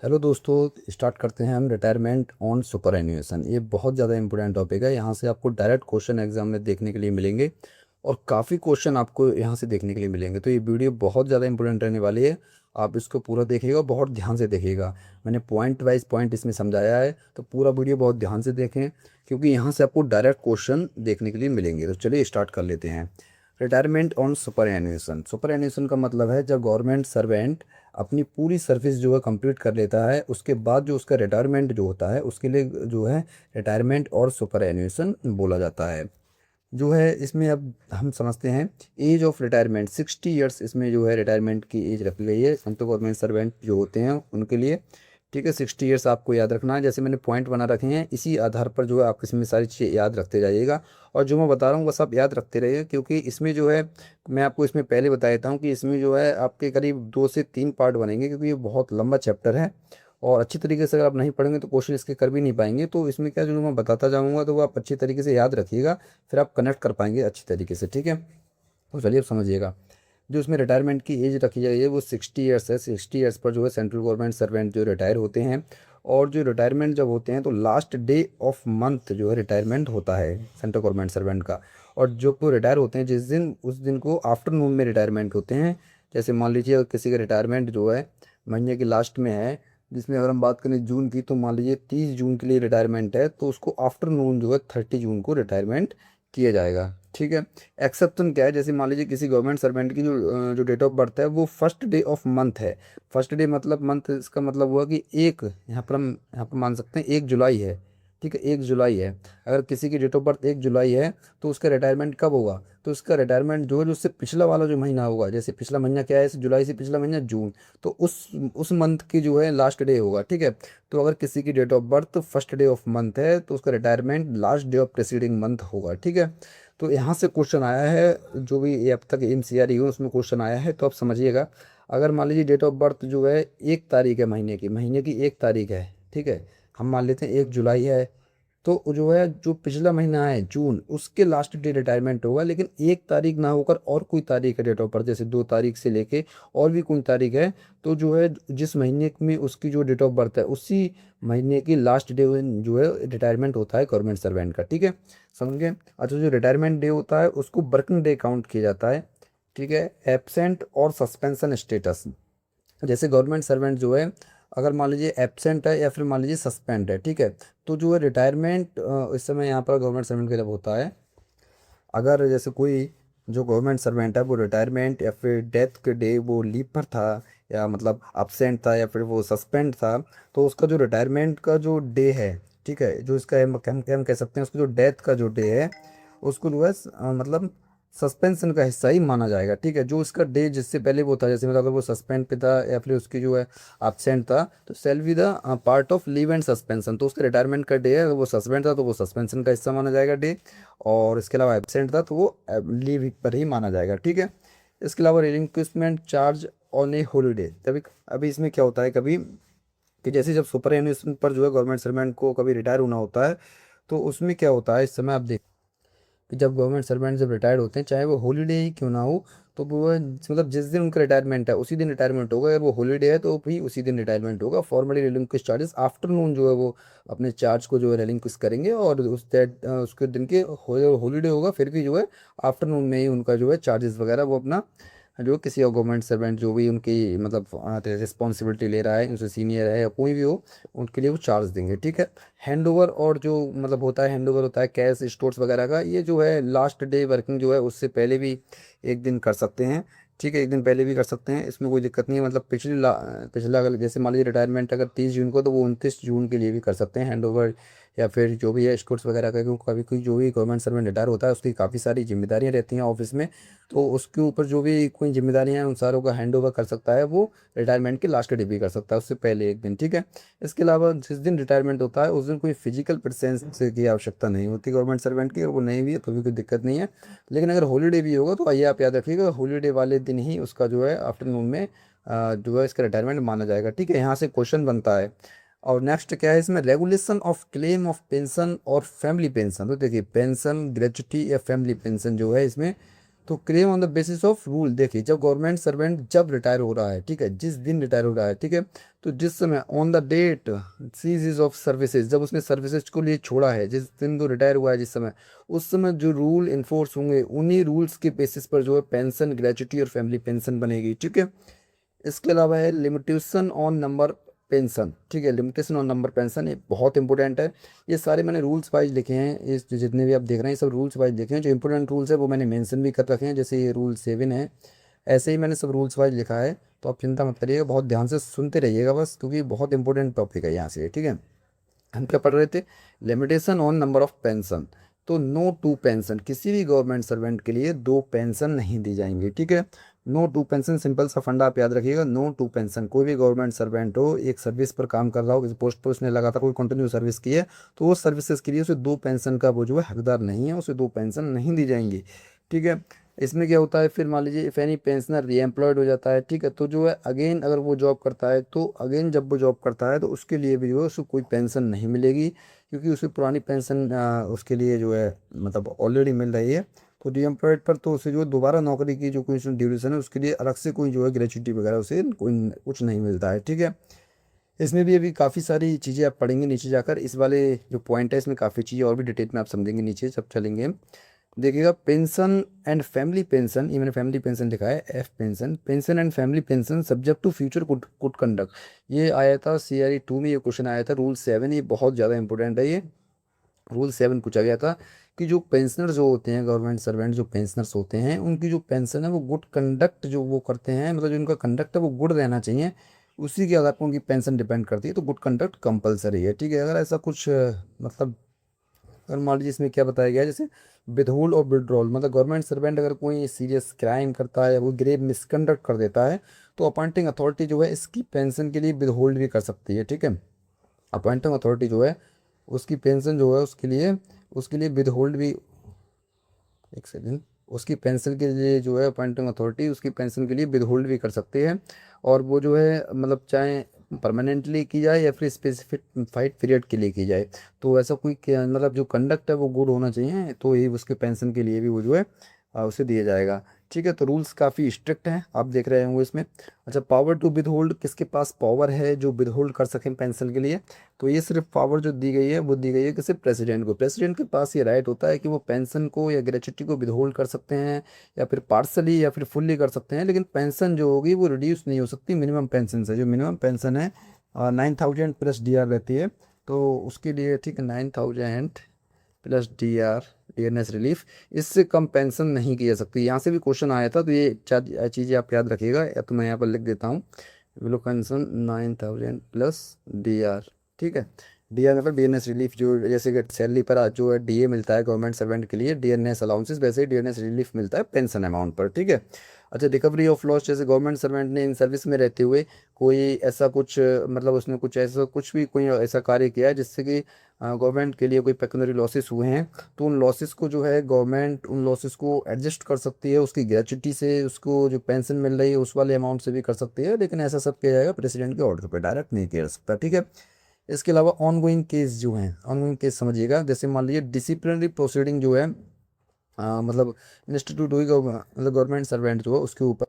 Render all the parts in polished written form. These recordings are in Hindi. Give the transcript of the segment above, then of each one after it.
हेलो दोस्तों, स्टार्ट करते हैं हम रिटायरमेंट ऑन सुपर एन्युएशन। ये बहुत ज़्यादा इंपॉर्टेंट टॉपिक है। यहाँ से आपको डायरेक्ट क्वेश्चन एग्जाम में देखने के लिए मिलेंगे और काफ़ी क्वेश्चन आपको यहाँ से देखने के लिए मिलेंगे। तो ये वीडियो बहुत ज़्यादा इंपॉर्टेंट रहने वाली है। आप इसको पूरा देखिएगा, बहुत ध्यान से देखिएगा। मैंने पॉइंट वाइज पॉइंट इसमें समझाया है, तो पूरा वीडियो बहुत ध्यान से देखें क्योंकि यहाँ से आपको डायरेक्ट क्वेश्चन देखने के लिए मिलेंगे। तो चलिए स्टार्ट कर लेते हैं। Retirement on superannuation. Superannuation का मतलब है जब गवर्नमेंट सर्वेंट अपनी पूरी सर्विस जो है कंप्लीट कर लेता है, उसके बाद जो उसका रिटायरमेंट जो होता है उसके लिए जो है रिटायरमेंट और सुपर एन्युएशन बोला जाता है। जो है इसमें अब हम समझते हैं एज ऑफ रिटायरमेंट 60 ईयर्स इसमें जो है रिटायरमेंट की एज रखी गई है सेंट्रल गवर्नमेंट सर्वेंट जो होते हैं उनके लिए। ठीक है, 60 ईयर्स आपको याद रखना है। जैसे मैंने पॉइंट बना रखे हैं, इसी आधार पर जो है आप इसमें सारी चीज़ें याद रखते जाइएगा। और जो मैं बता रहा हूँ वो सब याद रखते रहिए, क्योंकि इसमें जो है मैं आपको इसमें पहले बता देता हूँ कि इसमें जो है आपके करीब 2 से 3 पार्ट बनेंगे, क्योंकि ये बहुत लंबा चैप्टर है। और अच्छी तरीके से अगर आप नहीं पढ़ेंगे तो क्वेश्चन इसके कर भी नहीं पाएंगे। तो इसमें क्या जो मैं बताता जाऊँगा तो वो आप अच्छी तरीके से याद रखिएगा, फिर आप कनेक्ट कर पाएंगे अच्छी तरीके से। ठीक है, तो चलिए अब समझिएगा। जो इसमें रिटायरमेंट की एज रखी जाएगी वो 60 ईयर्स है। 60 ईयर्स पर जो है सेंट्रल गवर्नमेंट सर्वेंट जो रिटायर होते हैं। और जो रिटायरमेंट जब होते हैं तो लास्ट डे ऑफ मंथ जो है रिटायरमेंट होता है सेंट्रल गवर्नमेंट सर्वेंट का। और जो वो रिटायर होते हैं जिस दिन, उस दिन को आफ्टरनून में रिटायरमेंट होते हैं। जैसे मान लीजिए अगर किसी का रिटायरमेंट जो है महीने के लास्ट में है, जिसमें अगर हम बात करें जून की, तो मान लीजिए 30 जून के लिए रिटायरमेंट है, तो उसको आफ्टरनून जो है 30 जून को रिटायरमेंट किया जाएगा। ठीक है। एक्सेप्शन क्या है, जैसे मान लीजिए किसी गवर्नमेंट सर्वेंट की जो डेट ऑफ बर्थ है वो फर्स्ट डे ऑफ मंथ है। फर्स्ट डे मतलब मंथ, इसका मतलब हुआ कि एक, यहाँ पर हम यहाँ पर मान सकते हैं 1 जुलाई है। ठीक है, 1 जुलाई है। अगर किसी की डेट ऑफ बर्थ 1 जुलाई है तो उसका रिटायरमेंट कब होगा? तो उसका रिटायरमेंट जो है जो उससे पिछला वाला जो महीना होगा, जैसे पिछला महीना क्या है, इस जुलाई से पिछला महीना जून, तो उस मंथ की जो है लास्ट डे होगा। ठीक है। तो अगर किसी की date of birth first day of month है तो उसका retirement last day of preceding month होगा। ठीक है। तो यहाँ से क्वेश्चन आया है, जो भी ये अब तक एमसीआर हुई उसमें क्वेश्चन आया है, तो आप समझिएगा। अगर मान लीजिए डेट ऑफ बर्थ जो है 1 तारीख है, महीने की 1 तारीख है। ठीक है, हम मान लेते हैं 1 जुलाई है। तो जो है जो पिछला महीना है जून, उसके लास्ट डे रिटायरमेंट होगा। लेकिन 1 तारीख ना होकर और कोई तारीख है डेट ऑफ बर्थ, जैसे 2 तारीख से लेके और भी कोई तारीख है, तो जो है जिस महीने में उसकी जो डेट ऑफ बर्थ है उसी महीने की लास्ट डे जो है रिटायरमेंट होता है गवर्नमेंट सर्वेंट का। ठीक है, समझ गए। अच्छा, जो रिटायरमेंट डे होता है उसको वर्किंग डे काउंट किया जाता है। ठीक है। एब्सेंट और सस्पेंशन स्टेटस, जैसे गवर्नमेंट सर्वेंट जो है अगर मान लीजिए एब्सेंट है या फिर मान लीजिए सस्पेंड है, ठीक है, तो जो है रिटायरमेंट इस समय यहाँ पर गवर्नमेंट सर्वेंट का जब होता है, अगर जैसे कोई जो गवर्नमेंट सर्वेंट है वो रिटायरमेंट या फिर डेथ के डे वो लीव पर था, या मतलब absent था या फिर वो सस्पेंड था, तो उसका जो रिटायरमेंट का जो डे है, ठीक है, जो इसका हम कह सकते हैं उसको जो डेथ का जो डे है उसको जो है मतलब सस्पेंशन का हिस्सा ही माना जाएगा। ठीक है, जो उसका डे जिससे पहले वो था, जैसे मतलब अगर वो सस्पेंड पे था या फिर उसकी जो है absent था, तो shall be the part of leave and suspension. तो उसका रिटायरमेंट का डे है, अगर वो सस्पेंड था तो वो सस्पेंशन का हिस्सा माना जाएगा डे, और इसके अलावा एबसेंट था तो वो लीव पर ही माना जाएगा। ठीक है। इसके अलावा रिलिंक्विशमेंट चार्ज ऑन ए हॉलीडे, तभी अभी इसमें क्या होता है कभी कि जैसे जब सुपर एनुएशन पर जो है गवर्नमेंट सर्वेंट को कभी रिटायर होना होता है, तो उसमें क्या होता है इस समय आप देख कि जब गवर्नमेंट सर्वेंट जब रिटायर्ड होते हैं, चाहे वो हॉलीडे ही क्यों ना हो, तो वो मतलब जिस दिन उनका रिटायरमेंट है उसी दिन रिटायरमेंट होगा। अगर वो हॉलीडे है तो भी उसी दिन रिटायरमेंट होगा। फॉर्मली रिलिंक्विश चार्जेस आफ्टरनून जो है वो अपने चार्ज को जो है रिलिंक्विश करेंगे, और उसके दिन के हॉलीडे होगा फिर भी जो है आफ्टरनून में ही उनका जो है चार्जेस वगैरह वो अपना जो किसी और गवर्नमेंट सर्वेंट जो भी उनकी मतलब रिस्पॉन्सिबिलिटी ले रहा है, उनसे सीनियर है या कोई भी हो, उनके लिए वो चार्ज देंगे। ठीक है। हैंड ओवर, और जो मतलब होता है हैंड ओवर होता है कैश स्टोर्स वगैरह का, ये जो है लास्ट डे वर्किंग जो है उससे पहले भी एक दिन कर सकते हैं। ठीक है, एक दिन पहले भी कर सकते हैं, इसमें कोई दिक्कत नहीं है। मतलब पिछला अगर जैसे मान लीजिए रिटायरमेंट अगर 30 जून को, तो वो 29 जून के लिए भी कर सकते हैं हैंड ओवर, या फिर जो भी है स्टोर्स वगैरह का, क्योंकि कभी कोई जो भी गवर्नमेंट सर्वेंट रिटायर होता है उसकी काफ़ी सारी जिम्मेदारियां रहती हैं ऑफिस में, तो उसके ऊपर जो भी कोई जिम्मेदारियां हैं उन सारों का हैंड ओवर कर सकता है वो रिटायरमेंट के लास्ट डे भी कर सकता है, उससे पहले एक दिन। ठीक है। इसके अलावा जिस दिन रिटायरमेंट होता है उस दिन कोई फिजिकल प्रेजेंस की आवश्यकता नहीं होती गवर्नमेंट सर्वेंट की, अगर वो नहीं भी है तो भी कोई दिक्कत नहीं है। लेकिन अगर हॉलीडे भी होगा तो आइए आप याद रखिएगा, हॉलीडे वाले दिन ही उसका जो है आफ्टरनून में जो है इसका रिटायरमेंट माना जाएगा। ठीक है, यहाँ से क्वेश्चन बनता है। और नेक्स्ट क्या है इसमें, regulation of claim of pension और फैमिली पेंशन। तो देखिए पेंशन, ग्रेच्युटी या फैमिली पेंशन जो है इसमें, तो claim on the basis of rule, देखिए जब गवर्नमेंट सर्वेंट जब रिटायर हो रहा है, ठीक है, जिस दिन रिटायर हो रहा है, ठीक है, तो जिस समय on the date ceases of services, जब उसने सर्विसेज को लिए छोड़ा है, जिस दिन तो रिटायर हुआ है जिस समय, उस समय जो रूल इन्फोर्स होंगे उन्हीं रूल्स के बेसिस पर जो है पेंशन, ग्रेच्युटी और फैमिली पेंशन बनेगी, ठीक है। इसके अलावा है लिमिटेशन ऑन नंबर पेंशन, ठीक है, लिमिटेशन ऑन नंबर पेंशन, ये बहुत इंपॉर्टेंट है। ये सारे मैंने रूल्स वाइज लिखे हैं, इस जितने भी आप देख रहे हैं ये सब रूल्स वाइज लिखे हैं। जो इंपॉर्टेंट रूल्स है वो मैंने मेंशन भी कर रखे हैं, जैसे ये रूल 7 है, ऐसे ही मैंने सब रूल्स वाइज लिखा है। तो आप चिंता मत करिएगा, बहुत ध्यान से सुनते रहिएगा बस, क्योंकि बहुत इंपॉर्टेंट टॉपिक है यहाँ से, ठीक है। हम क्या पढ़ रहे थे, limitation on number of pension. तो नो टू पेंशन, किसी भी गवर्नमेंट सर्वेंट के लिए 2 पेंशन नहीं दी जाएंगी, ठीक है। नो टू पेंशन, सिंपल सा फंडा आप याद रखिएगा, नो टू पेंशन। कोई भी गवर्नमेंट सर्वेंट हो, एक सर्विस पर काम कर रहा हो, किसी पोस्ट पर उसने लगातार कोई कंटिन्यू सर्विस की है, तो वो सर्विसेज के लिए उसे 2 पेंशन का वो जो है हकदार नहीं है, उसे 2 पेंशन नहीं दी जाएंगी, ठीक है। इसमें क्या होता है फिर, मान लीजिए इफ एनी पेंशनर रीएम्प्लॉयड हो जाता है, ठीक है, तो जो है अगेन अगर वो जॉब करता है, तो अगेन जब वो जॉब करता है तो उसके लिए भी जो है उसको कोई पेंशन नहीं मिलेगी, क्योंकि उसे पुरानी पेंशन उसके लिए जो है मतलब ऑलरेडी मिल रही है। तो रीएम्प्लॉयड पर तो उसे जो है दोबारा नौकरी की जो कोई ड्यूरेशन है उसके लिए अलग से कोई जो है ग्रेच्युटी वगैरह उसे कोई कुछ नहीं मिलता है, ठीक है। इसमें भी अभी काफ़ी सारी चीज़ें आप पढ़ेंगे नीचे जाकर, इस वाले जो पॉइंट है इसमें काफ़ी चीज़ें और भी डिटेल में आप समझेंगे नीचे जब चलेंगे। देखिएगा, पेंशन एंड फैमिली पेंशन, ये मैंने फैमिली पेंशन लिखा है F pension, pension and family pension subject to future good good conduct. ये आया था CRE 2 में, ये क्वेश्चन आया था रूल 7, ये बहुत ज़्यादा इंपॉर्टेंट है। ये रूल 7 पूछा गया था कि जो पेंशनर जो होते हैं, गवर्नमेंट सर्वेंट जो पेंशनर्स होते हैं, उनकी जो पेंशन है वो गुड कंडक्ट जो वो करते हैं, मतलब जो उनका कंडक्ट है वो गुड रहना चाहिए, उसी के आधार पर उनकी पेंशन डिपेंड करती है। तो गुड कंडक्ट कंपलसरी है, ठीक है। अगर ऐसा कुछ मतलब अगर मान लीजिए इसमें क्या बताया गया है, जैसे विदहोल्ड और विड्रॉल, मतलब गवर्नमेंट सर्वेंट अगर कोई सीरियस क्राइम करता है, वो ग्रेव मिसकंडक्ट कर देता है, तो अपॉइंटिंग अथॉरिटी जो है इसकी पेंशन के लिए विदहोल्ड भी कर सकती है, ठीक है। अपॉइंटिंग अथॉरिटी जो है उसकी पेंशन जो है उसके लिए विदहोल्ड भी, एक सेकेंड, उसकी पेंशन के लिए जो है अपॉइंटिंग अथॉरिटी उसकी पेंशन के लिए विदहोल्ड भी कर सकती है। और वो जो है मतलब चाहे परमानेंटली की जाए या फिर स्पेसिफाइड पीरियड के लिए की जाए, तो ऐसा कोई मतलब जो कंडक्ट है वो गुड होना चाहिए, तो ही उसके पेंशन के लिए भी वो जो है उसे दिया जाएगा, ठीक है। तो रूल्स काफ़ी स्ट्रिक्ट हैं, आप देख रहे होंगे इसमें। अच्छा, पावर टू विदहोल्ड, किसके पास पावर है जो विदहोल्ड कर सकें पेंशन के लिए, तो ये सिर्फ पावर जो दी गई है वो दी गई है कि सिर्फ प्रेसिडेंट को, प्रेसिडेंट के पास ये राइट होता है कि वो पेंशन को या ग्रेच्युटी को विदहोल्ड कर सकते हैं, या फिर पार्सली या फिर फुल्ली कर सकते हैं, लेकिन पेंशन जो होगी वो रिड्यूस नहीं हो सकती मिनिमम पेंशन से। जो मिनिमम पेंशन है 9,000 प्लस DR रहती है, तो उसके लिए, ठीक है, 9,000 प्लस DR, डियरनेस रिलीफ, इससे कम पेंशन नहीं की जा सकती। यहाँ से भी क्वेश्चन आया था, तो ये चार चीज़ें आप याद रखिएगा, या तो मैं यहाँ पर लिख देता हूँ, बिलो पेंशन 9,000 प्लस DR, ठीक है। DR मतलब डियरनेस रिलीफ, जो जैसे कि सैलरी पर जो है DA मिलता है गवर्नमेंट सर्वेंट के लिए, डियरनेस अलाउंसेस, वैसे ही डियरनेस रिलीफ मिलता है पेंशन अमाउंट पर, ठीक है। अच्छा, रिकवरी ऑफ लॉस, जैसे गवर्नमेंट सर्वेंट ने इन सर्विस में रहते हुए कोई ऐसा कुछ मतलब उसने कुछ ऐसा कुछ भी कोई ऐसा कार्य किया है जिससे कि गवर्नमेंट के लिए कोई पेक्यूनरी लॉसेस हुए हैं, तो उन लॉसेस को जो है गवर्नमेंट उन लॉसेस को एडजस्ट कर सकती है, उसकी ग्रेच्युटी से उसको जो पेंशन मिल रही है उस वाले अमाउंट से भी कर सकती है, लेकिन ऐसा सब किया जाएगा प्रेसिडेंट के ऑर्डर पर, डायरेक्ट नहीं किया जा सकता, ठीक है। इसके अलावा ऑनगोइंग केस जो हैं, ऑनगोइंग केस समझिएगा, जैसे मान लीजिए डिसिप्लिनरी प्रोसीडिंग जो है मतलब इंस्टीट्यूट हुई मतलब गवर्नमेंट सर्वेंट जो है उसके ऊपर,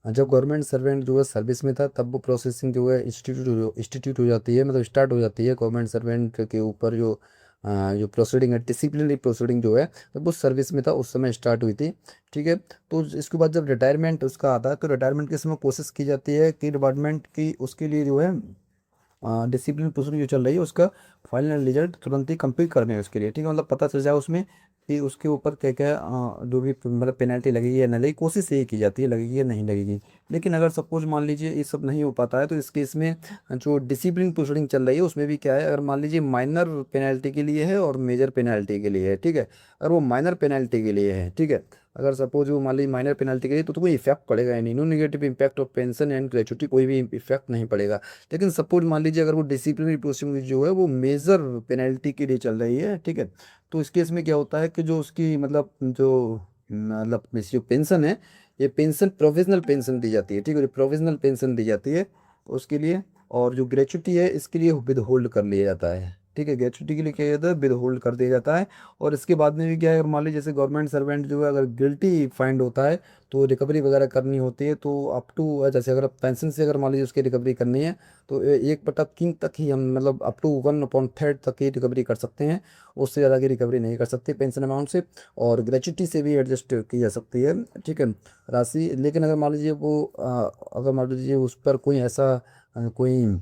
जब गवर्नमेंट सर्वेंट जो है सर्विस में था तब वो प्रोसेसिंग जो है इंस्टीट्यूट हो जाती है, मतलब स्टार्ट हो जाती है गवर्नमेंट सर्वेंट के ऊपर जो जो प्रोसीडिंग है, डिसिप्लिनरी प्रोसीडिंग जो है, तब वो सर्विस में था उस समय स्टार्ट हुई थी, ठीक है। तो इसके बाद जब रिटायरमेंट उसका आता है, तो रिटायरमेंट के समय कोशिश की जाती है कि डिपार्टमेंट की उसके लिए जो है डिसिप्लिन प्रोसीडिंग जो चल रही है उसका फाइनल रिजल्ट तुरंत ही कंप्लीट करने है उसके लिए, ठीक है, मतलब पता चल जाए उसमें कि उसके ऊपर क्या क्या जो भी मतलब पेनल्टी लगेगी या नहीं लगेगी, कोशिश यही की जाती है लगेगी या नहीं लगेगी। लेकिन अगर सपोज मान लीजिए ये सब नहीं हो पाता है, तो इस केस में जो डिसिप्लिन प्रोसीडिंग चल रही है उसमें भी क्या है, अगर मान लीजिए माइनर पेनल्टी के लिए है और मेजर पेनल्टी के लिए है, ठीक है, अगर वो माइनर पेनल्टी के लिए है, ठीक है, अगर सपोज वो मान लीजिए माइनर पेनल्टी के लिए, तो कोई इफेक्ट पड़ेगा या नहीं, no negative impact of pension and gratuity, कोई भी इफेक्ट नहीं पड़ेगा। लेकिन सपोज मान लीजिए अगर वो डिसिप्लिनरी प्रोसीडिंग जो है वो मेजर पेनल्टी के लिए चल रही है, ठीक है, तो इस केस में क्या होता है कि जो उसकी मतलब जो पेंशन है, ये पेंशन प्रोविजनल पेंशन दी जाती है, ठीक है, जो प्रोविजनल पेंशन दी जाती है उसके लिए, और जो ग्रेच्युटी है इसके लिए विद होल्ड कर लिया जाता है, ठीक है, ग्रेच्युटी के लिए क्या जाता है, विद होल्ड कर दिया जाता है। और इसके बाद में भी क्या है, अगर मान लीजिए जैसे गवर्नमेंट सर्वेंट जो है अगर गिल्टी फाइंड होता है तो रिकवरी वगैरह करनी होती है, तो अप टू जैसे अगर पेंशन से अगर मान लीजिए उसकी रिकवरी करनी है तो 1/3 तक ही हम मतलब अप टू 1/3 तक ही रिकवरी कर सकते हैं, उससे ज़्यादा की रिकवरी नहीं कर सकते पेंशन अमाउंट से। और ग्रेच्युटी से भी एडजस्ट की जा सकती है, ठीक है, राशि। लेकिन अगर मान लीजिए वो अगर मान लीजिए उस पर कोई ऐसा कोई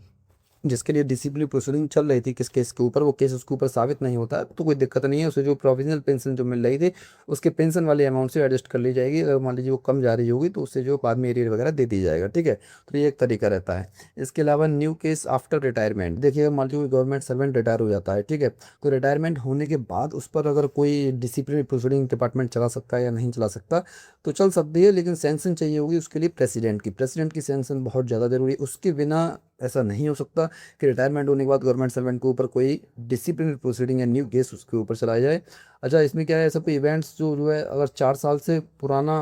जिसके लिए डिसिप्लिन प्रोसीडिंग चल रही थी किस केस के ऊपर, वो केस उसके ऊपर साबित नहीं होता तो कोई दिक्कत नहीं है, उसे जो प्रोविजनल पेंशन जो मिल रही थी उसके पेंशन वाले अमाउंट से एडजस्ट कर ली जाएगी। अगर मान लीजिए वो कम जा रही होगी तो उससे जो बाद में एरियर वगैरह दे दी जाएगा, ठीक है। तो ये एक तरीका रहता है। इसके अलावा न्यू केस आफ्टर रिटायरमेंट, देखिए मान लीजिए गवर्नमेंट सर्वेंट रिटायर हो जाता है, ठीक है, तो रिटायरमेंट होने के बाद उस पर अगर कोई डिसिप्लिन प्रोसीडिंग डिपार्टमेंट चला सकता है या नहीं चला सकता, तो चल सकती है, लेकिन सैंक्शन चाहिए होगी उसके लिए प्रेसिडेंट की सैंक्शन बहुत ज़्यादा जरूरी है। उसके बिना ऐसा नहीं हो सकता कि रिटायरमेंट होने के बाद गवर्नमेंट सर्वेंट के ऊपर कोई डिसिप्लिनरी प्रोसीडिंग या न्यू केस उसके ऊपर चलाया जाए। अच्छा, इसमें क्या है, सब इवेंट्स जो है अगर 4 साल से पुराना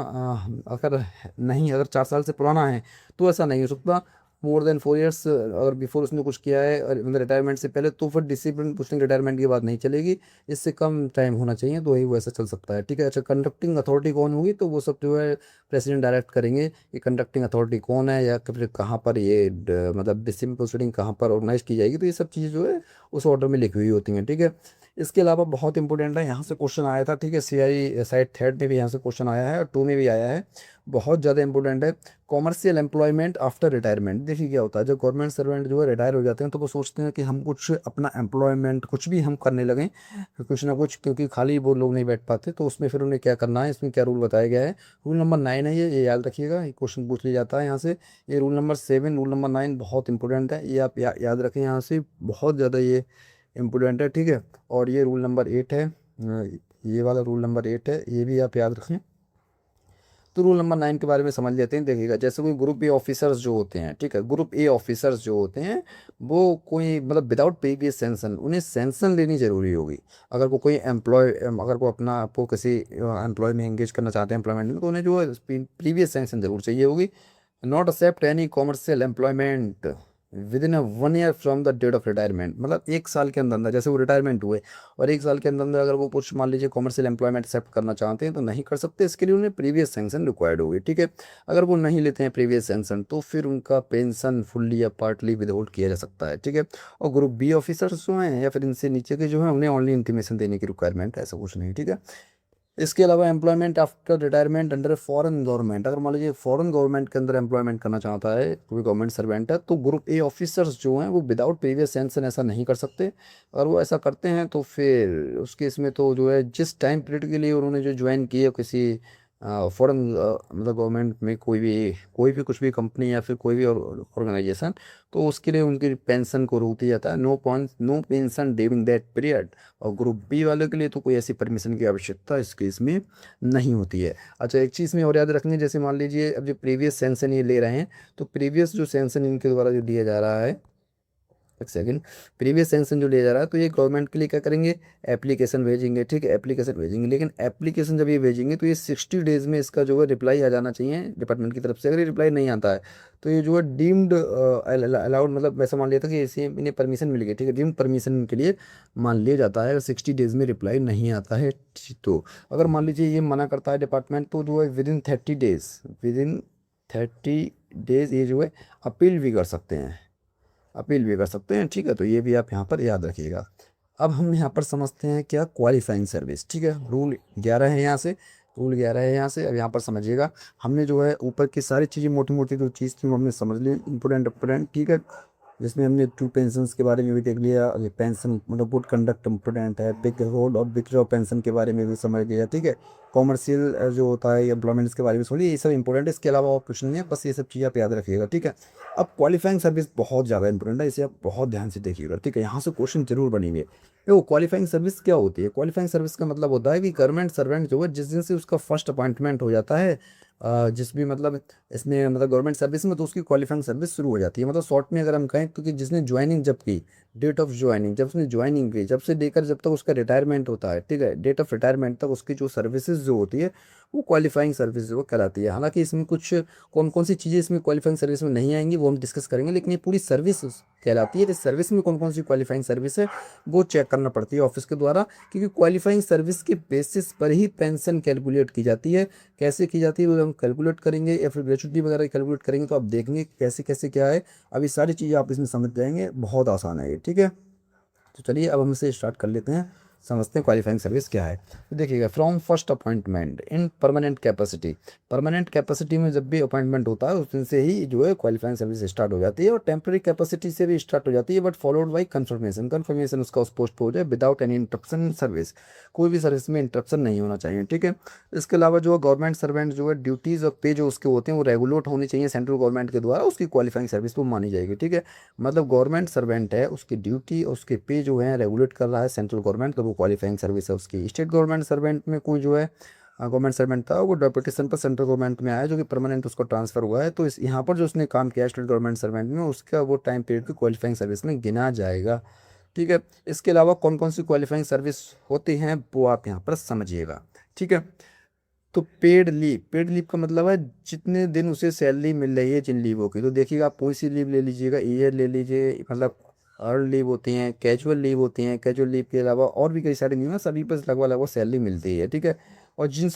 अगर 4 साल से पुराना है तो ऐसा नहीं हो सकता। मोर देन 4 ईयर्स अगर बिफोर उसने कुछ किया है और मतलब रिटायरमेंट से पहले, तो फिर डिसिप्लिन पोस्टिंग रिटायरमेंट की बात नहीं चलेगी, इससे कम टाइम होना चाहिए तो वही वो ऐसा चल सकता है, ठीक है। अच्छा, कंडक्टिंग अथॉरिटी कौन होगी, तो वो सब जो है प्रेसिडेंट डायरेक्ट करेंगे कि कंडक्टिंग अथॉरिटी कौन है या फिर कहाँ पर ये मतलब डिसिप्लिन प्रोसीडिंग कहाँ पर ऑर्गेनाइज की जाएगी, तो ये सब चीज़ें जो है उस ऑर्डर में लिखी हुई होती हैं, ठीक है। इसके अलावा बहुत इंपॉर्टेंट है, यहाँ से क्वेश्चन आया था, ठीक है, CI साइड थर्ड में भी यहाँ से क्वेश्चन आया है और 2 में भी आया है, बहुत ज़्यादा इंपॉर्टेंट है। कॉमर्शियल एम्प्लॉयमेंट आफ्टर रिटायरमेंट, देखिए क्या होता है, जब गवर्नमेंट सर्वेंट जो है रिटायर हो जाते हैं तो वो सोचते हैं कि हम कुछ अपना एम्प्लॉयमेंट कुछ भी हम करने लगें, कुछ ना कुछ, क्योंकि खाली वो लोग नहीं बैठ पाते, तो उसमें फिर उन्हें क्या करना है, इसमें क्या रूल बताया गया है। रूल नंबर 9 है ये याद रखिएगा, ये क्वेश्चन पूछ लिया जाता है यहाँ से। ये रूल नंबर 7, रूल नंबर 9 बहुत इंपॉर्टेंट है, ये आप याद रखें, यहाँ से बहुत ज़्यादा ये इंपॉर्टेंट है, ठीक है। और ये रूल नंबर 8 है, ये वाला रूल नंबर 8 है, ये भी आप याद रखें। तो रूल नंबर 9 के बारे में समझ लेते हैं। देखिएगा, जैसे कोई ग्रुप ए ऑफिसर्स जो होते हैं, ठीक है, ग्रुप ए ऑफिसर्स जो होते हैं वो कोई मतलब विदाउट प्रीवियस सेंशन, उन्हें सेंशन लेनी जरूरी होगी। अगर वो कोई अगर वो अपना आपको किसी एम्प्लॉय में एंगेज करना चाहते हैं एम्प्लॉयमेंट में, तो उन्हें जो है प्रीवियस सेंशन जरूर चाहिए होगी। Not accept any commercial employment within 1 year from the date of retirement, मतलब 1 साल के अंदर अंदर जैसे वो रिटायरमेंट हुए और 1 साल के अंदर अंदर अगर वो कुछ मान लीजिए कॉमर्शियल एम्प्लॉयमेंट एक्सेप्ट करना चाहते हैं तो नहीं कर सकते, इसके लिए उन्हें प्रीवियस सेंक्शन रिक्वायर्ड होगी, ठीक है। अगर वो नहीं लेते हैं प्रीवियस सेंक्शन तो फिर उनका पेंशन फुल्ली या पार्टली विदहोल्ड किया जा सकता है, ठीक है। और ग्रुप बी ऑफिसर्स जो हैं या फिर इनसे नीचे के जो हैं उन्हें ओनली इंटीमेशन देने की रिक्वायरमेंट है, ऐसा कुछ नहीं, ठीक है। इसके अलावा employment after retirement under foreign government, अगर मान लीजिए फॉरेन गवर्नमेंट के अंदर एम्प्लॉयमेंट करना चाहता है कोई गवर्नमेंट सर्वेंट है, तो ग्रुप ए ऑफिसर्स जो हैं वो विदाउट प्रीवियस सेंशन ऐसा नहीं कर सकते। अगर वो ऐसा करते हैं तो फिर उस केस में तो जो है जिस टाइम पीरियड के लिए उन्होंने जो ज्वाइन किया किसी फॉरेन मतलब गवर्नमेंट में कोई भी कुछ भी कंपनी या फिर कोई भी ऑर्गेनाइजेशन, तो उसके लिए उनकी पेंशन को रोक दिया जाता है, no pension during that period. और ग्रुप बी वाले के लिए तो कोई ऐसी परमिशन की आवश्यकता इस केस में नहीं होती है। अच्छा, एक चीज़ में और याद रखनी, जैसे मान लीजिए अब जो प्रीवियस सेंशन ये ले रहे हैं, तो प्रीवियस जो सेंशन इनके द्वारा जो दिया जा रहा है, एक सेकंड, प्रीवियस सेंशन जो लिया जा रहा है तो ये गवर्नमेंट के लिए क्या करेंगे, एप्लीकेशन भेजेंगे, ठीक है, एप्लीकेशन भेजेंगे। लेकिन एप्लीकेशन जब ये भेजेंगे तो ये 60 डेज में इसका जो है रिप्लाई आ जाना चाहिए डिपार्टमेंट की तरफ से। अगर ये रिप्लाई नहीं आता है तो ये जो है डीम्ड अलाउड, मतलब वैसा मान लिया था कि इसे इन्हें परमिशन मिल गई, ठीक है, डीम्ड परमिशन के लिए मान लिया जाता है अगर 60 डेज में रिप्लाई नहीं आता है। तो अगर मान लीजिए ये मना करता है डिपार्टमेंट, तो जो है विद इन 30 डेज ये जो है अपील भी कर सकते हैं, ठीक है। तो ये भी आप यहाँ पर याद रखिएगा। अब हम यहाँ पर समझते हैं क्या क्वालिफाइंग सर्विस, ठीक है, रूल 11 है यहाँ से, अब यहाँ पर समझिएगा। हमने जो है ऊपर की सारी चीज़ें मोटी मोटी जो चीज़ थी वो हमने समझ ली, इंपॉर्टेंट, ठीक है। जिसमें हमने 2 पेंशन के बारे में भी देख लिया, ये पेंशन मतलब गुड कंडक्ट इम्पोर्टेंट है, बिग होल्ड और बिग जॉब पेंशन के बारे में भी समझ लिया, ठीक है। कॉमर्शियल जो होता है एम्प्लॉयमेंट्स के बारे में समझिए, ये सब इंपॉर्टेंट है, इसके अलावा और कुछ नहीं है, बस ये सब चीज़ आप याद रखिएगा, ठीक है। अब क्वालिफाइंग सर्विस बहुत ज़्यादा इंपॉर्टेंट है, इसे आप बहुत ध्यान से देखिएगा, ठीक है, यहाँ से क्वेश्चन जरूर बनेंगे। देखो, क्वालिफाइंग सर्विस क्या होती है, क्वालिफाइंग सर्विस का मतलब होता है कि गवर्नमेंट सर्वेंट जो है जिस दिन से उसका फर्स्ट अपॉइंटमेंट हो जाता है, जिस भी मतलब इसमें मतलब गवर्नमेंट सर्विस में, तो उसकी क्वालिफाइंग सर्विस शुरू हो जाती है। मतलब शॉर्ट में अगर हम कहें तो कि जिसने ज्वाइनिंग जब की, डेट ऑफ ज्वाइनिंग, जब उसने ज्वाइनिंग की, जब से लेकर जब तक उसका रिटायरमेंट होता है, ठीक है, डेट ऑफ रिटायरमेंट तक उसकी जो सर्विसेज जो होती है वो क्वालिफाइंग सर्विस वो कहलाती है। हालांकि इसमें कुछ कौन कौन सी चीज़ें इसमें क्वालिफाइंग सर्विस में नहीं आएंगी वो हम डिस्कस करेंगे, लेकिन ये पूरी सर्विस कहलाती है। इस सर्विस में कौन कौन सी क्वालिफाइंग सर्विस है वो चेक करना पड़ती है ऑफिस के द्वारा, क्योंकि क्वालिफाइंग सर्विस के बेसिस पर ही पेंशन कैलकुलेट की जाती है। कैसे की जाती है वो हम कैलकुलेट करेंगे, या फिर ग्रेचुइटी वगैरह कैलकुलेट करेंगे, तो आप देखेंगे कैसे कैसे क्या है। अभी सारी चीज़ें आप इसमें समझ जाएंगे, बहुत आसान है ये, ठीक है। तो चलिए अब हम इसे स्टार्ट कर लेते हैं, समझते हैं क्वालिफाइंग सर्विस क्या है। तो देखिएगा, from first appointment in permanent capacity, permanent capacity में जब भी अपॉइंटमेंट होता है उस दिन से ही जो है क्वालिफाइंग सर्विस स्टार्ट हो जाती है, और टेम्पररी कैपेसिटी से भी स्टार्ट हो जाती है, but followed by confirmation, confirmation उसका उस पोस्ट पर हो जाए विदाउट एनी इंटरप्शन सर्विस, कोई भी सर्विस में इंटरप्शन नहीं होना चाहिए, ठीक है। इसके अलावा जो गवर्नमेंट सर्वेंट जो है ड्यूटीज़ और पे जो उसके होते हैं वो रेगुलेट होनी चाहिए सेंट्रल गवर्नमेंट के द्वारा, उसकी क्वालिफाइंग सर्विस वो मानी जाएगी, ठीक है। मतलब गवर्नमेंट सर्वेंट है, उसकी ड्यूटी और उसके पे जो है रेगुलेट कर रहा है सेंट्रल गवर्नमेंट, तो वो क्वालिफाइंग सर्विस है उसकी। स्टेट गवर्नमेंट सर्वेंट में कोई जो है गवर्नमेंट सर्वेंट था, वो डेपुटेशन पर सेंट्रल गवर्नमेंट में आया, जो कि परमानेंट उसको ट्रांसफर हुआ है, तो इस यहाँ पर जो उसने काम किया स्टेट गवर्नमेंट सर्वेंट में, उसका वो टाइम पीरियड की क्वालिफाइंग सर्विस में गिना जाएगा, ठीक है। इसके अलावा कौन कौन सी क्वालिफाइंग सर्विस होती हैं वो आप यहाँ पर समझिएगा, ठीक है। तो पेड लीव, पेड लीव का मतलब है जितने दिन उसे सैलरी मिल रही है जिन लीवों की, तो देखिएगा आप कोई सी लीव ले लीजिएगा, ईयर ले लीजिए, मतलब अर्न लीव होती हैं, कैजुअल लीव होती हैं, कैजुअल लीव के अलावा और भी कई सारी लीव हैं, सभी पर लगभग लगभग सैलरी मिलती है, ठीक है। और जिन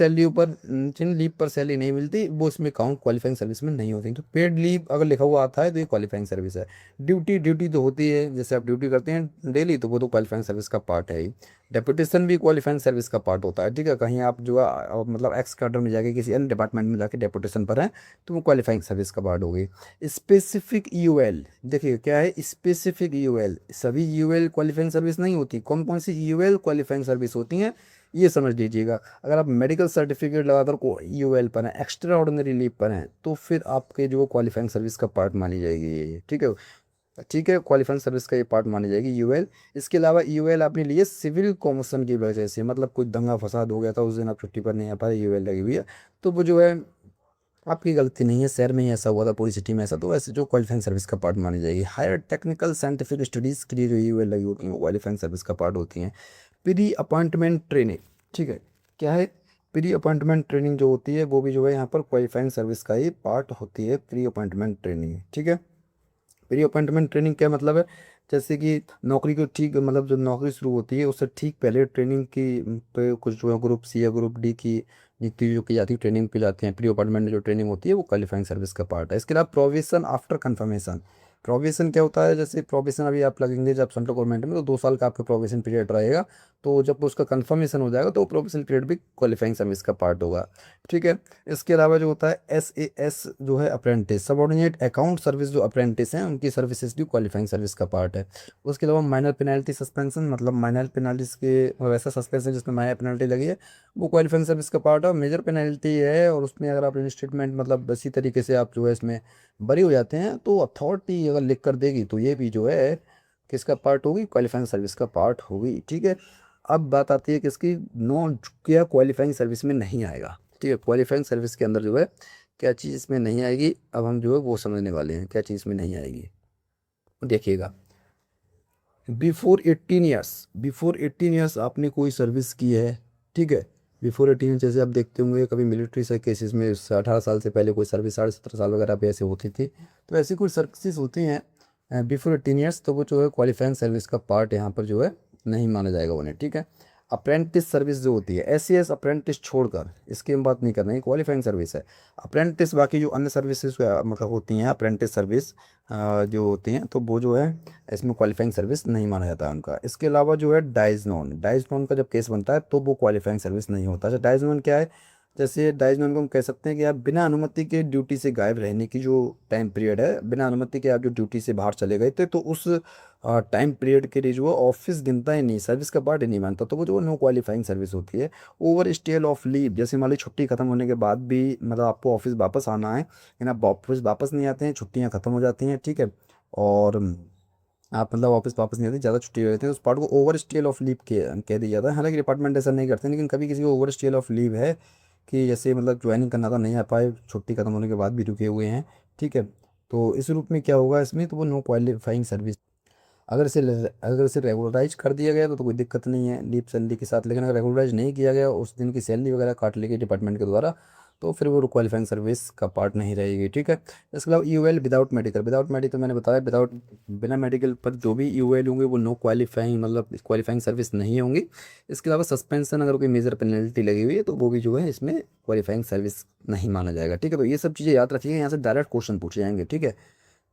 लीव पर सैलरी नहीं मिलती वो इसमें काउंट क्वालिफाइंग सर्विस में नहीं होती। तो पेड लीव अगर लिखा हुआ आता है तो ये क्वालिफाइंग सर्विस है। ड्यूटी तो होती है, जैसे आप ड्यूटी करते हैं डेली, तो वो तो क्वालिफाइंग सर्विस का पार्ट है ही। डेपुटेशन भी क्वालिफाइंग सर्विस का पार्ट होता है, ठीक है। कहीं आप जो है मतलब एक्स कैडर में जाके किसी अन्य डिपार्टमेंट में जाके डेपुटेशन पर हैं, तो वो क्वालिफाइंग सर्विस का पार्ट होगी। स्पेसिफिक यूएल, देखिए क्या है स्पेसिफिक यूएल, सभी यूएल क्वालिफाइंग सर्विस नहीं होती। कौन कौन सी यूएल क्वालिफाइंग सर्विस होती हैं ये समझ लीजिएगा। अगर आप मेडिकल सर्टिफिकेट लगातार को यूएल पर हैं, एक्स्ट्रा ऑर्डिनरी लीव पर हैं, तो फिर आपके जो क्वालिफाइंग सर्विस का पार्ट मानी जाएगी ये, ठीक है। ठीक है, क्वालिफाइंग सर्विस का ये पार्ट मानी जाएगी यूएल। इसके अलावा यूएल आपने लिए सिविल कॉमोशन की वजह से, मतलब कोई दंगा फसाद हो गया था, उस दिन आप छुट्टी पर नहीं आ पाए, यूएल लगी हुई है, तो वो जो है आपकी गलती नहीं है, शहर में ही ऐसा हुआ था, पूरी सिटी में ऐसा, तो ऐसे जो क्वालिफाइंग सर्विस का पार्ट मानी जाएगी। हायर टेक्निकल साइंटिफिक स्टडीज़ के लिए जो यूएल लगी होती है वो क्वालिफाइंग सर्विस का पार्ट होती हैं। प्री अपॉइंटमेंट ट्रेनिंग, ठीक है, क्या है प्री अपॉइंटमेंट ट्रेनिंग जो होती है वो भी जो है यहाँ पर क्वालिफाइंग सर्विस का ही पार्ट होती है, प्री अपॉइंटमेंट ट्रेनिंग, ठीक है। प्री अपॉइंटमेंट ट्रेनिंग क्या मतलब है, जैसे कि नौकरी को ठीक मतलब जो नौकरी शुरू होती है उससे ठीक पहले ट्रेनिंग की पे कुछ जो है ग्रुप सी या ग्रुप डी की नियुक्ति जो की जाती है, ट्रेनिंग पे जाती है। प्री अपॉइंटमेंट में जो ट्रेनिंग होती है वो क्वालिफाइंग सर्विस का पार्ट है। इसके अलावा प्रोविजन आफ्टर कन्फर्मेशन, प्रोविजन क्या होता है, जैसे प्रोविजन अभी आप लगेंगे जब सेंट्रल गवर्नमेंट में, तो 2 साल का आपका प्रोविजन पीरियड रहेगा, तो जब उसका कन्फर्मेशन हो जाएगा तो प्रोविजन पीरियड भी क्वालिफाइंग सर्विस का पार्ट होगा, ठीक है। इसके अलावा जो होता है SAS जो है अप्रेंटिस, सबऑर्डिनेट अकाउंट सर्विस जो अप्रेंटिस हैं उनकी सर्विसेज भी क्वालिफाइंग सर्विस का पार्ट है। उसके अलावा माइनर पेनल्टी सस्पेंशन, मतलब माइनर पेनल्टीज के वैसा सस्पेंशन जिसमें माइनर पेनल्टी लगी है वो क्वालिफाइंग सर्विस का पार्ट है। मेजर पेनल्टी है और उसमें अगर आप स्टेटमेंट मतलब इसी तरीके से आप जो है इसमें बरी हो जाते हैं, तो अथॉरिटी अगर लिख कर देगी तो ये भी जो है किसका पार्ट होगी, क्वालिफाइंग सर्विस का पार्ट होगी, ठीक है। अब बात आती है किसकी, नो क्या क्वालिफाइंग सर्विस में नहीं आएगा, ठीक है। क्वालिफाइंग सर्विस के अंदर जो है क्या चीज़ इसमें नहीं आएगी, अब हम जो है वो समझने वाले हैं क्या चीज़ इसमें नहीं आएगी। देखिएगा, बिफोर 18 ईयर्स आपने कोई सर्विस की है, ठीक है। बिफोर 18 ईयर्स, जैसे आप देखते होंगे कभी मिलिट्री से केसेस में 18 साल से पहले कोई सर्विस, 17.5 साल वगैरह पे ऐसे होती थी, तो ऐसी कोई सर्विसेज होती हैं बिफोर 18 ईयर्स, तो वो जो है क्वालिफाइंग सर्विस का पार्ट यहाँ पर जो है नहीं माना जाएगा उन्हें, ठीक है। अप्रेंटिस सर्विस जो होती है, SAS अप्रेंटिस छोड़कर इसकी हम बात नहीं कर रहे हैं, क्वालिफाइंग सर्विस है। अप्रेंटिस बाकी जो अन्य सर्विसेज मतलब होती हैं अप्रेंटिस सर्विस जो होती हैं, तो वो जो है इसमें क्वालिफाइंग सर्विस नहीं माना जाता है उनका। इसके अलावा जो है डाइज नॉन का जब केस बनता है तो वो क्वालिफाइंग सर्विस नहीं होता। अच्छा, डाइज नॉन क्या है, जैसे डाइज नॉन को हम कह सकते हैं कि आप बिना अनुमति के ड्यूटी से गायब रहने की जो टाइम पीरियड है, बिना अनुमति के आप जो ड्यूटी से बाहर चले गए थे, तो उस टाइम पीरियड के लिए जो है ऑफिस गिनता ही नहीं, सर्विस का पार्ट ही नहीं मानता, तो वो जो नो क्वालिफाइंग सर्विस होती है। ओवर स्टेल ऑफ लीव, जैसे मान ली छुट्टी खत्म होने के बाद भी मतलब आपको ऑफिस वापस आना है, लेकिन आप ऑफिस वापस नहीं आते हैं, छुट्टियाँ खत्म हो जाती हैं, ठीक है। और आप मतलब ऑफिस वापस नहीं आते, ज़्यादा छुट्टी हो जाती है, उस पार्ट को ओवर स्टेल ऑफ लीव कह दिया जाता है। हालांकि डिपार्टमेंट ऐसा नहीं करते, लेकिन कभी किसी को ओवर स्टेल ऑफ लीव है कि जैसे मतलब ज्वाइनिंग करना था, नहीं आ पाए, छुट्टी खत्म होने के बाद भी रुके हुए हैं, ठीक है, तो इस रूप में क्या होगा इसमें, तो वो नो क्वालिफाइंग सर्विस। अगर इसे रेगुलराइज कर दिया गया तो कोई दिक्कत नहीं है लीप सैलरी के साथ, लेकिन अगर रेगुलराइज नहीं किया गया, उस दिन की सैलरी वगैरह काट ली गई डिपार्टमेंट के द्वारा, तो फिर वो क्वालिफाइंग सर्विस का पार्ट नहीं रहेगी। ठीक है। इसके अलावा यूएल विदाउट मेडिकल मैंने बताया, बिना मेडिकल पर जो भी यूएल होंगे वो नो क्वालिफाइंग, मतलब क्वालिफाइंग सर्विस नहीं होंगी। इसके अलावा सस्पेंशन, अगर कोई मेजर पेनल्टी लगी हुई है तो वो भी जो है इसमें क्वालिफाइंग सर्विस नहीं माना जाएगा। ठीक है। तो ये सब चीज़ें याद रखिएगा, यहाँ से डायरेक्ट क्वेश्चन पूछे जाएंगे। ठीक है,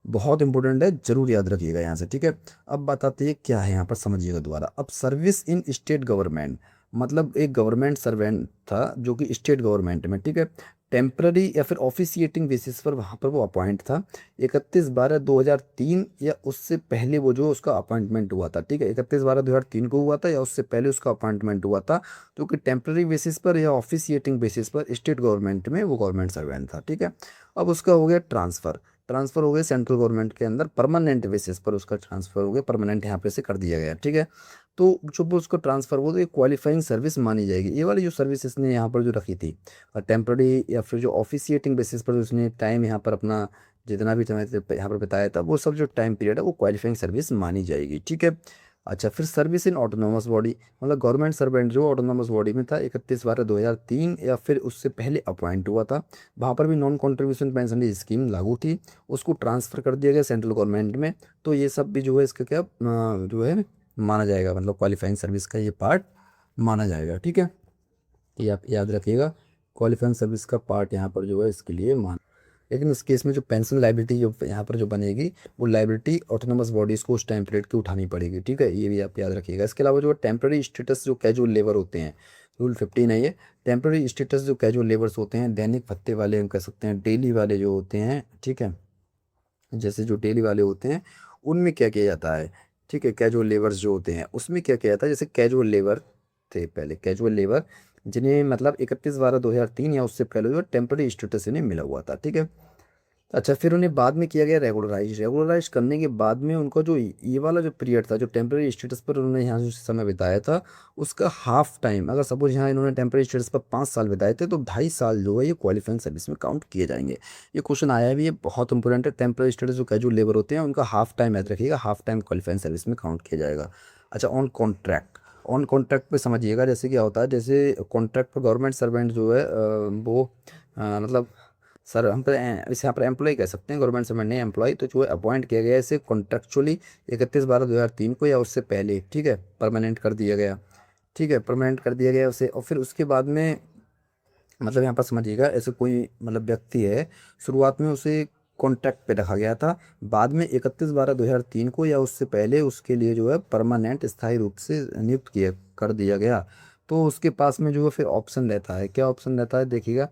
बहुत इंपॉर्टेंट है, जरूर याद रखिएगा यहाँ से। ठीक है। अब बताते हैं क्या है यहाँ पर, समझिएगा दोबारा। अब सर्विस इन स्टेट गवर्नमेंट, मतलब एक गवर्नमेंट सर्वेंट था जो कि स्टेट गवर्नमेंट में, ठीक है, टेम्पररी या फिर ऑफिशिएटिंग बेसिस पर वहाँ पर वो अपॉइंट था 31/12/2003 या उससे पहले वो जो उसका अपॉइंटमेंट हुआ था। ठीक है, 31/12/2003 को हुआ था या उससे पहले उसका अपॉइंटमेंट हुआ था, जो कि टेम्पररी बेसिस पर या ऑफिशिएटिंग बेसिस पर स्टेट गवर्नमेंट में वो गवर्नमेंट सर्वेंट था। ठीक है। अब उसका हो गया ट्रांसफ़र हो गया सेंट्रल गवर्नमेंट के अंदर, परमानेंट बेसिस पर उसका ट्रांसफ़र हो गया, परमानेंट यहाँ पे से कर दिया गया। ठीक है। तो जब उसको ट्रांसफ़र हो तो ये क्वालिफाइंग सर्विस मानी जाएगी। ये वाली जो सर्विस इसने यहाँ पर जो रखी थी, टेम्पररी या फिर जो ऑफिशिएटिंग बेसिस पर उसने टाइम यहाँ पर अपना जितना भी समय यहाँ पर बताया था, वो सब जो टाइम पीरियड है वो क्वालिफाइंग सर्विस मानी जाएगी। ठीक है। अच्छा, फिर सर्विस इन ऑटोनोमस बॉडी, मतलब गवर्नमेंट सर्वेंट जो ऑटोनोमस बॉडी में था 31/12/2003 या फिर उससे पहले अपॉइंट हुआ था, वहाँ पर भी नॉन कॉन्ट्रीब्यूशन पेंशन स्कीम लागू थी, उसको ट्रांसफ़र कर दिया गया सेंट्रल गवर्नमेंट में। तो ये सब भी जो है इसका क्या जो है माना जाएगा, मतलब क्वालिफाइंग सर्विस का ये पार्ट माना जाएगा। ठीक है, ये आप याद रखिएगा, क्वालिफाइंग सर्विस का पार्ट यहाँ पर जो है इसके लिए मान। लेकिन इस केस में जो पेंशन लाइबिलिटी जो यहाँ पर जो बनेगी, वो लाइबिलिटी ऑटोनोमस बॉडीज़ को उस टाइम पीरियड की उठानी पड़ेगी। ठीक है, ये भी आप याद रखिएगा। इसके अलावा जो टेम्प्रेरी स्टेटस जो कैजुअल लेबर होते हैं, रूल 15 है ये। टेम्प्रेरी स्टेटस जो कैजुअल लेबर्स होते हैं, दैनिक भत्ते वाले हम कह सकते हैं, डेली वाले जो होते हैं, ठीक है, जैसे जो डेली वाले होते हैं उनमें क्या किया जाता है, ठीक है, कैजुअल लेबर्स जो होते हैं उसमें क्या किया जाता है, जैसे कैजुअल लेबर थे पहले, कैजुअल लेबर जिन्हें मतलब 31/12/2003 या उससे पहले जो टेम्प्रेरी स्टेटस इन्हें मिला हुआ था। ठीक है। अच्छा, फिर उन्हें बाद में किया गया रेगुलराइज करने के बाद में उनका जो ये वाला जो पीरियड था, जो टेम्प्रेरी स्टेटस पर उन्होंने यहाँ जो समय बिताया था, उसका हाफ टाइम, अगर सपोज यहाँ इन्होंने टेम्प्रेरी स्टेटस पर 5 साल बिताए थे तो 2.5 साल जो है ये क्वालिफाइंग सर्विस में काउंट किए जाएंगे। ये क्वेश्चन आया भी, ये बहुत इंपॉर्टेंट है। टेम्प्रेरी स्टेटस जो कैजुअल लेबर होते हैं उनका हाफ टाइम याद रखिएगा, हाफ टाइम क्वालिफाइंग सर्विस में काउंट किया जाएगा। अच्छा, ऑन कॉन्ट्रैक्ट पे समझिएगा, जैसे क्या होता है, जैसे कॉन्ट्रैक्ट पर गवर्नमेंट सर्वेंट जो है वो मतलब सर हम तो इसे यहाँ पर एम्प्लॉय कह सकते हैं, गवर्नमेंट सर्वेंट नहीं एम्प्लॉय, तो जो है अपॉइंट किया गया इसे कॉन्ट्रेक्चुअली 31/12/2003 को या उससे पहले, ठीक है, परमानेंट कर दिया गया। ठीक है, परमानेंट कर दिया गया उसे, और फिर उसके बाद में मतलब यहाँ पर समझिएगा, ऐसे कोई मतलब व्यक्ति है, शुरुआत में उसे कॉन्ट्रैक्ट पे रखा गया था, बाद में 31/12/2003 को या उससे पहले उसके लिए जो है परमानेंट स्थायी रूप से नियुक्त किया कर दिया गया। तो उसके पास में जो है फिर ऑप्शन रहता है, क्या ऑप्शन रहता है देखिएगा,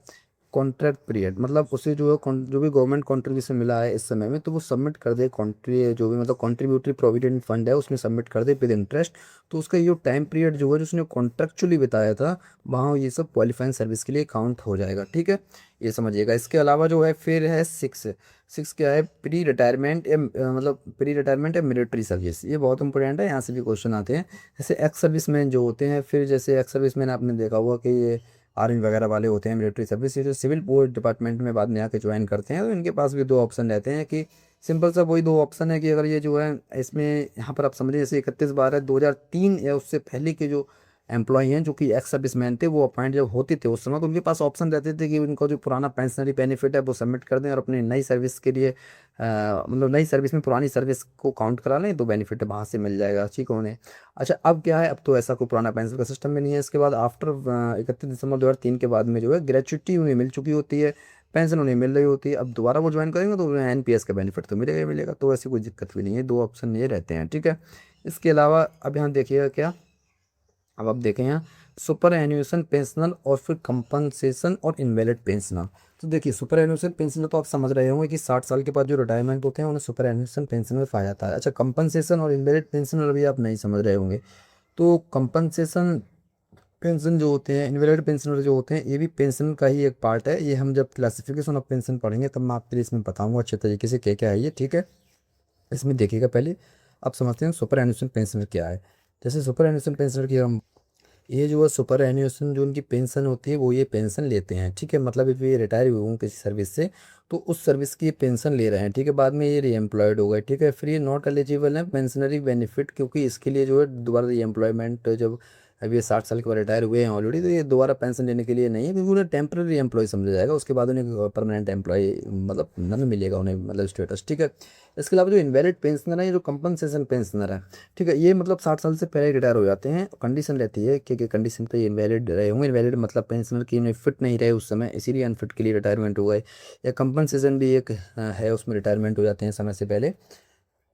कॉन्ट्रैक्ट पीरियड, मतलब उसे जो है जो भी गवर्नमेंट कंट्रीब्यूशन मिला है इस समय में तो वो सबमिट कर दे, कॉन्ट्री जो भी मतलब कॉन्ट्रीब्यूटरी प्रोविडेंट फंड है उसमें सबमिट कर दे विद इंटरेस्ट। तो उसका ये टाइम पीरियड जो है जो उसने कॉन्ट्रेक्चुअली बताया था, वहाँ ये सब क्वालिफाइंग सर्विस के लिए काउंट हो जाएगा। ठीक है, ये समझिएगा। इसके अलावा जो है फिर है सिक्स क्या है, प्री रिटायरमेंट या मतलब प्री रिटायरमेंट या मिलिट्री सर्विस, ये बहुत इंपॉर्टेंट है, यहाँ से भी क्वेश्चन आते हैं। जैसे एक्स सर्विसमैन जो होते हैं, फिर जैसे एक्स सर्विसमैन आपने देखा हुआ कि ये आर्मी वगैरह वाले होते हैं, मिलिट्री सर्विस, ये जो सिविल पोस्ट डिपार्टमेंट में बाद में आके ज्वाइन करते हैं, तो इनके पास भी दो ऑप्शन रहते हैं कि सिंपल सा वही दो ऑप्शन है कि अगर ये जो है इसमें यहाँ पर आप समझिए जैसे 31/12/2003 या उससे पहले के जो एम्प्लॉय हैं जो कि एक्स सर्विसमैन थे, वो अपॉइंट जब होते थे उस समय, तो उनके पास ऑप्शन रहते थे कि उनका जो पुराना पेंशनरी बेनिफिट है वो सबमिट कर दें और अपनी नई सर्विस के लिए मतलब नई सर्विस में पुरानी सर्विस को काउंट करा लें, तो बेनिफिट वहाँ से मिल जाएगा। ठीक है उन्हें। अच्छा, अब क्या है, अब तो ऐसा कोई पुराना पेंशन का सिस्टम भी नहीं है। इसके बाद आफ्टर 31 दिसंबर 2003 के बाद में जो है ग्रेच्युटी उन्हें मिल चुकी होती है, पेंशन उन्हें मिल रही होती है, अब दोबारा वो ज्वाइन करेंगे तो उन्हें एनपीएस का बेनिफिट तो मिलेगा ही मिलेगा, तो ऐसी कोई दिक्कत भी नहीं है, दो ऑप्शन ये रहते हैं। ठीक है। इसके अलावा अब यहाँ देखिएगा क्या, अब आप देखें यहाँ सुपर एन्युएशन पेंशनर और फिर कंपनसेशन और इनवैलिड पेंशनर। तो देखिए सुपर एन्युएशन पेंशनर तो आप समझ रहे होंगे कि 60 साल के बाद जो रिटायरमेंट होते हैं उन्हें सुपर एन्युएशन पेंशन में पाया जाता है। अच्छा, कंपनसेशन और इनवैलिड पेंशनर भी आप नहीं समझ रहे होंगे। तो कंपनसेशन पेंशन जो होते हैं, इनवैलिड पेंशनर जो होते हैं, ये भी पेंशन का ही एक पार्ट है। ये हम जब क्लासिफिकेशन ऑफ पेंशन पढ़ेंगे तब मैं आपके लिए इसमें बताऊंगा अच्छे तरीके से क्या क्या है ये। ठीक है, इसमें देखिएगा पहले आप समझते हैं सुपर एन्युएशन पेंशनर क्या है। जैसे सुपर एन्युएशन पेंशनर की हम ये जो है सुपर एन्युएशन जो उनकी पेंशन होती है वो ये पेंशन लेते हैं, ठीक है। मतलब if ये रिटायर हुए हों किसी सर्विस से तो उस सर्विस की पेंशन ले रहे हैं, ठीक है। बाद में ये रीएम्प्लॉयड हो गए, ठीक है। फिर ये नॉट एलिजिबल है पेंशनरी बेनिफिट, क्योंकि इसके लिए जो है दोबारा रीएम्प्लॉयमेंट, जब अब ये 60 साल के बाद रिटायर हुए हैं ऑलरेडी, तो ये दोबारा पेंशन लेने के लिए नहीं है, क्योंकि उन्हें टेम्प्रेरी एम्प्लॉय समझा जाएगा। उसके बाद उन्हें परमानेंट एम्प्लॉय मतलब नहीं मिलेगा उन्हें, मतलब स्टेटस, ठीक है। इसके अलावा जो इनवैलिड पेंशनर है, ये जो कंपनसेशन पेंशनर है, ठीक है, ये मतलब 60 साल से पहले रिटायर हो जाते हैं। कंडीशन रहती है कि कंडीशन पे ये इनवैलिड रहे होंगे। इनवैलिड मतलब पेंशनर की फिट नहीं रहे उस समय, इसीलिए अनफिट के लिए रिटायरमेंट हो गए। या कंपनसेशन भी एक है, उसमें रिटायरमेंट हो जाते हैं समय से पहले।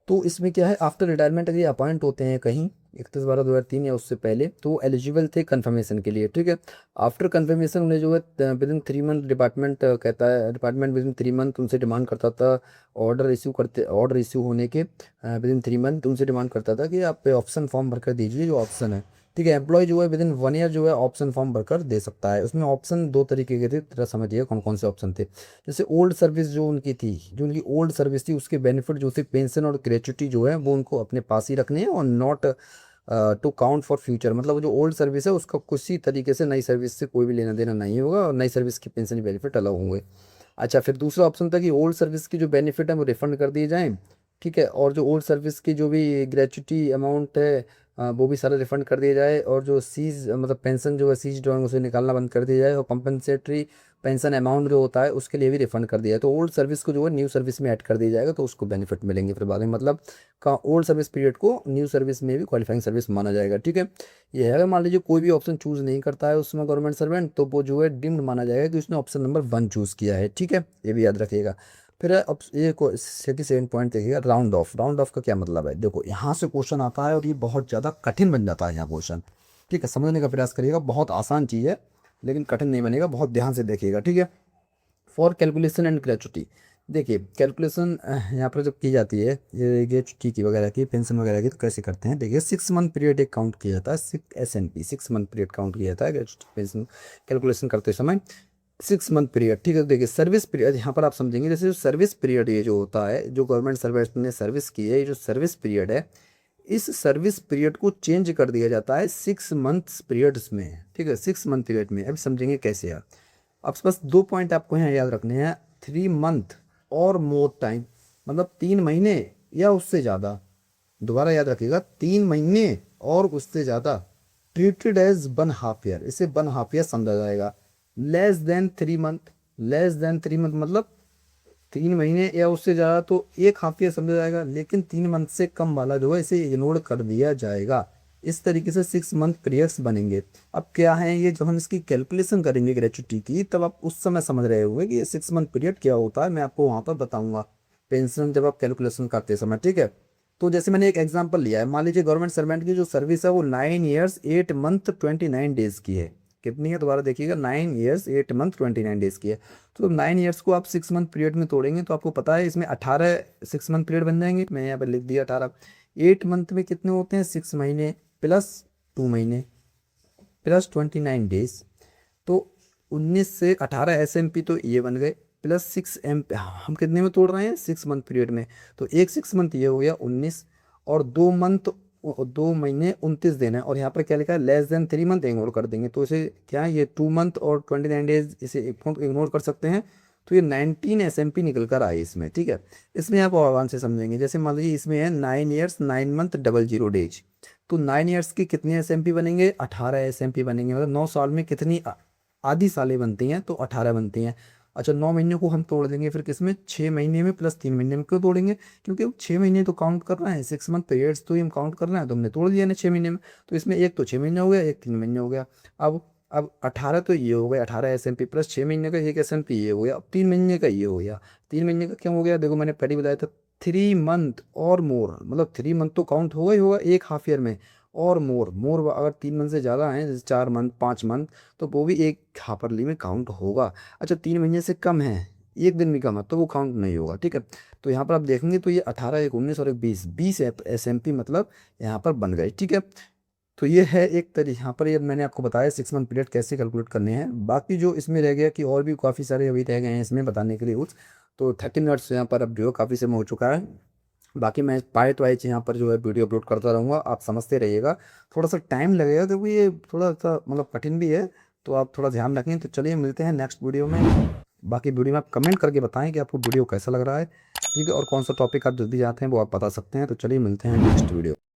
तो इसमें क्या है, आफ्टर रिटायरमेंट अगर ये अपॉइंट होते हैं कहीं 31/12/2003 या उससे पहले, तो एलिजिबल थे कन्फर्मेशन के लिए, ठीक है। आफ्टर कन्फर्मेशन उन्हें जो है विद इन 3 मंथ डिपार्टमेंट कहता है, डिपार्टमेंट विद इन 3 मंथ उनसे डिमांड करता था, ऑर्डर इशू होने के विद इन 3 मंथ उनसे डिमांड करता था कि आप ऑप्शन फॉर्म भरकर दीजिए, जो ऑप्शन है, ठीक है। एम्प्लॉय जो है विद इन 1 ईयर जो है ऑप्शन फॉर्म भरकर दे सकता है। उसमें ऑप्शन दो तरीके के थे, तरह समझिए कौन कौन से ऑप्शन थे। जैसे ओल्ड सर्विस जो उनकी थी, जो उनकी ओल्ड सर्विस थी, उसके बेनिफिट जो थे पेंशन और ग्रेचुटी जो है वो उनको अपने पास ही रखने हैं, और not to count for future. मतलब वो जो ओल्ड सर्विस है उसका किसी तरीके से नई सर्विस से कोई भी लेना देना नहीं होगा, और नई सर्विस की पेंशन बेनिफिट अलग होंगे। अच्छा, फिर दूसरा ऑप्शन था कि ओल्ड सर्विस की जो बेनिफिट है वो रिफंड कर दिए जाएँ, ठीक है। और जो ओल्ड सर्विस की जो भी ग्रेचुटी अमाउंट है वो भी सारा रिफंड कर दिया जाए, और जो सीज मतलब पेंशन जो है सीज ड्रॉइंग उसे निकालना बंद कर दिया जाए, और कंपनसेटरी पेंशन अमाउंट जो होता है उसके लिए भी रिफंड कर दिया है। तो ओल्ड सर्विस को जो है न्यू सर्विस में ऐड कर दिया जाएगा, तो उसको बेनिफिट मिलेंगे फिर बाद में। मतलब का ओल्ड सर्विस पीरियड को न्यू सर्विस में भी क्वालिफाइंग सर्विस माना जाएगा, ठीक है। ये है, अगर मान लीजिए कोई भी ऑप्शन चूज़ नहीं करता है उसमें गवर्नमेंट सर्वेंट, तो वो जो है डिम्ड माना जाएगा कि उसने ऑप्शन नंबर 1 चूज़ किया है, ठीक है। ये भी याद रखिएगा। फिर अब ये 67 पॉइंट देखिएगा, राउंड ऑफ। राउंड ऑफ का क्या मतलब है, देखो यहाँ से क्वेश्चन आता है और ये बहुत ज़्यादा कठिन बन जाता है यहाँ क्वेश्चन, ठीक है। समझने का प्रयास करिएगा, बहुत आसान चीज़ है लेकिन कठिन नहीं बनेगा, बहुत ध्यान से देखिएगा, ठीक है। फॉर कैलकुलेशन एंड ग्रेचुटी, देखिए कैलकुलेशन यहाँ पर जब की जाती है ये ग्रेचुटी की वगैरह की, पेंशन वगैरह की, तो कैसे करते हैं, देखिए 6 मंथ पीरियड एक काउंट किया जाता है, 6 SNP 6 मंथ पीरियड काउंट किया जाता है ग्रेचुटी पेंशन कैलकुलेशन करते समय। 6 मंथ पीरियड, ठीक है। तो देखिए सर्विस पीरियड यहाँ पर आप समझेंगे, जैसे जो सर्विस पीरियड ये जो होता है, जो गवर्नमेंट सर्वेंट ने सर्विस की है, ये जो सर्विस पीरियड है, इस सर्विस पीरियड को चेंज कर दिया जाता है 6 मंथ्स पीरियड्स में, ठीक है। 6 मंथ पीरियड में, अभी समझेंगे कैसे यार। अब बस 2 पॉइंट आपको यहाँ याद रखने हैं, 3 मंथ और मोर टाइम, मतलब 3 महीने या उससे ज़्यादा। दोबारा याद रखिएगा, 3 महीने और उससे ज़्यादा, ट्रीटेड एज 1/2 ईयर, इसे 1/2 ईयर समझा जाएगा। Less than 3 month, less than 3 month मतलब 3 महीने या उससे ज़्यादा तो 1/2 ईयर समझा जाएगा, लेकिन 3 मंथ से कम वाला जो है इसे इग्नोर कर दिया जाएगा। इस तरीके से 6 मंथ पीरियड्स बनेंगे। अब क्या है ये, जब हम इसकी कैलकुलेशन करेंगे ग्रेचुटी की, तब आप उस समय समझ रहे होंगे कि ये 6 मंथ पीरियड क्या होता है, मैं आपको वहाँ पर बताऊंगा पेंशन जब आप कैलकुलेशन करते समय, ठीक है। तो जैसे मैंने एक एग्जांपल लिया है, मान लीजिए गवर्नमेंट सर्वेंट की जो सर्विस है वो 9 ईयर्स 8 मंथ 29 डेज की है। कितनी है, दोबारा देखिएगा, 9 ईयर्स 8 मंथ 29 डेज की है। तो 9 ईयर्स को आप 6 मंथ पीरियड में तोड़ेंगे तो आपको पता है इसमें 18 6 मंथ पीरियड बन जाएंगे। मैं यहाँ पर लिख दिया 18। 8 मंथ में कितने होते हैं, 6 महीने प्लस 2 महीने प्लस 29 डेज, तो 19 से 18 SMP तो ये बन गए, प्लस 6 M हम कितने में तोड़ रहे हैं, 6 मंथ पीरियड में। तो एक 6 मंथ ये हो गया 19, और 2 मंथ 2 महीने 29 दिन है, और यहाँ पर क्या लिखा है, लेस देन 3 मंथ इग्नोर कर देंगे। तो इसे क्या है, ये 2 मंथ और 29 डेज इसे इग्नोर कर सकते हैं। तो ये 19 SMP निकल कर आए इसमें, ठीक है। इसमें आप और आराम से समझेंगे, जैसे मान लीजिए इसमें है 9 ईयर्स 9 मंथ 00 डेज, तो 9 ईयर्स की कितनी SMP बनेंगे, 18 SMP बनेंगे। मतलब 9 साल में कितनी आधी सालें बनती हैं, तो 18 बनती हैं। अच्छा, 9 महीने को हम तोड़ देंगे फिर किसमें, 6 महीने में प्लस 3 महीने में। क्यों तोड़ेंगे, क्योंकि 6 महीने तो काउंट कर रहे हैं, 6 मंथ पीरियड्स तो हम काउंट कर रहे हैं, तो हमने तोड़ दिया ना 6 महीने में। तो इसमें एक तो 6 महीने हो गया, एक 3 महीने हो गया। अब 18 तो ये हो गया, 18 SMP प्लस 6 महीने का एक SMP ये हो गया। अब 3 महीने का ये हो गया। 3 महीने का क्या हो गया, देखो मैंने पहले बताया था, 3 मंथ और मोर, मतलब 3 मंथ तो काउंट होगा ही होगा 1/2 ईयर में, और मोर मोर अगर 3 मंथ से ज़्यादा हैं, जैसे 4 मंथ 5 मंथ, तो वो भी एक हाफरली में काउंट होगा। अच्छा, 3 महीने से कम है, एक दिन भी कम है, तो वो काउंट नहीं होगा, ठीक है। तो यहाँ पर आप देखेंगे तो ये 18 एक 19 और एक 20 SMP मतलब यहाँ पर बन गए, ठीक है। तो ये है एक तरीके, यहाँ पर ये मैंने आपको बताया 6 मंथ पीरियड कैसे कैलकुलेट करने हैं। बाकी जो इसमें रह गया कि और भी काफ़ी सारे अभी रह गए हैं इसमें बताने के लिए कुछ, तो 30 मिनट्स यहाँ पर अब जो काफ़ी समय हो चुका है। बाकी मैं पार्ट वाइज यहाँ पर जो है वीडियो अपलोड करता रहूँगा, आप समझते रहिएगा। थोड़ा सा टाइम लगेगा, देखो ये थोड़ा सा मतलब कठिन भी है, तो आप थोड़ा ध्यान रखें। तो चलिए मिलते हैं नेक्स्ट वीडियो में। बाकी वीडियो में आप कमेंट करके बताएं कि आपको वीडियो कैसा लग रहा है, ठीक है, और कौन सा टॉपिक आप जल्दी चाहते हैं वो आप बता सकते हैं। तो चलिए मिलते हैं नेक्स्ट वीडियो।